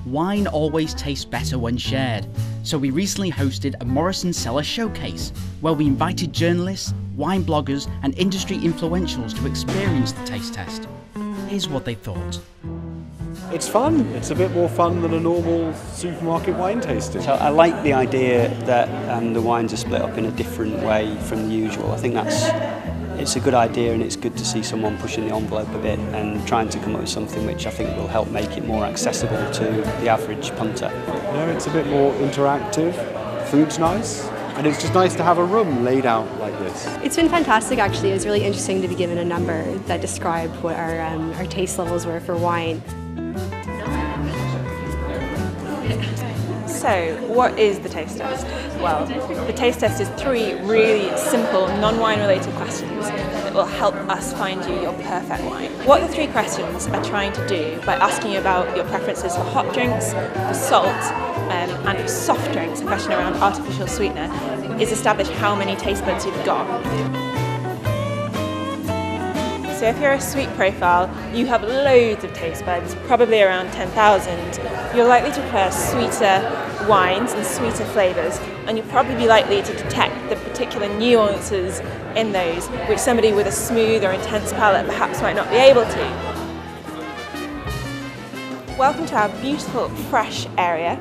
wine always tastes better when shared, so we recently hosted a Morrisons Cellar showcase, where we invited journalists, wine bloggers and industry influentials to experience the taste test. Here's what they thought. It's fun. It's a bit more fun than a normal supermarket wine tasting. So I like the idea that the wines are split up in a different way from the usual. I think it's a good idea, and it's good to see someone pushing the envelope a bit and trying to come up with something which I think will help make it more accessible to the average punter. It's a bit more interactive, food's nice, and it's just nice to have a room laid out like this. It's been fantastic actually. It was really interesting to be given a number that described what our taste levels were for wine. So, what is the taste test? Well, the taste test is 3 really simple, non-wine related questions that will help us find you your perfect wine. What the 3 questions are trying to do by asking you about your preferences for hot drinks, for salt, and for soft drinks, a question around artificial sweetener, is establish how many taste buds you've got. So if you're a sweet profile, you have loads of taste buds, probably around 10,000. You're likely to prefer sweeter wines and sweeter flavours, and you'll probably be likely to detect the particular nuances in those, which somebody with a smooth or intense palate perhaps might not be able to. Welcome to our beautiful fresh area.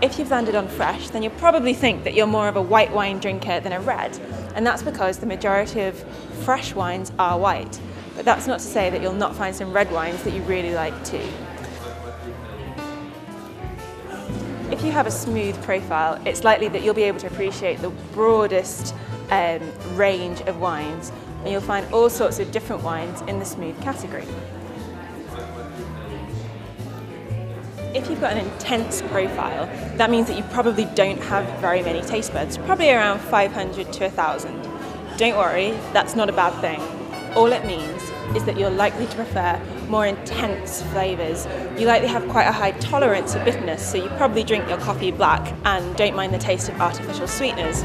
If you've landed on fresh, then you'll probably think that you're more of a white wine drinker than a red, and that's because the majority of fresh wines are white. But that's not to say that you'll not find some red wines that you really like too. If you have a smooth profile, it's likely that you'll be able to appreciate the broadest range of wines, and you'll find all sorts of different wines in the smooth category. If you've got an intense profile, that means that you probably don't have very many taste buds, probably around 500 to 1,000. Don't worry, that's not a bad thing. All it means is that you're likely to prefer more intense flavours. You likely have quite a high tolerance of bitterness, so you probably drink your coffee black and don't mind the taste of artificial sweeteners.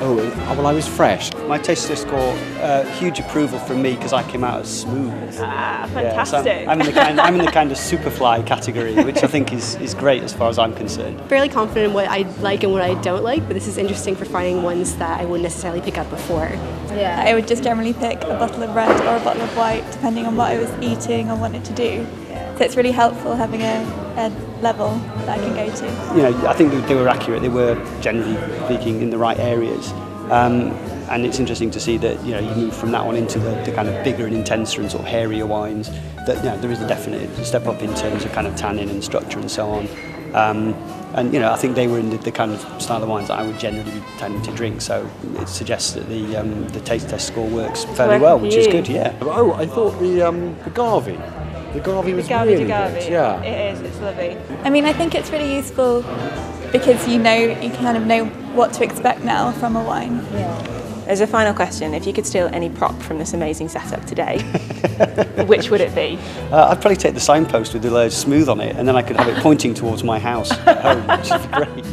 Oh, well, I was fresh. My taste test score, huge approval from me because I came out as smooth. Ah, fantastic. Yeah, so I'm in the kind of superfly category, which I think is great as far as I'm concerned. Fairly confident in what I like and what I don't like, but this is interesting for finding ones that I wouldn't necessarily pick up before. Yeah, I would just generally pick a bottle of red or a bottle of white, depending on what I was eating or wanted to do. So it's really helpful having a level that I can go to. I think they were accurate. They were, generally speaking, in the right areas. And it's interesting to see that you move from that one into the kind of bigger and intenser and sort of hairier wines. That there is a definite step up in terms of kind of tannin and structure and so on. And I think they were in the kind of style of wines that I would generally be tending to drink. So it suggests that the taste test score works fairly well, which is good. Yeah. Oh, I thought the Garvey. The Garvey was really good. Yeah. It is, it's lovely. I mean, I think it's really useful because you kind of know what to expect now from a wine. Yeah. As a final question, if you could steal any prop from this amazing setup today, which would it be? I'd probably take the signpost with the word smooth on it, and then I could have it pointing towards my house at home, which would be great.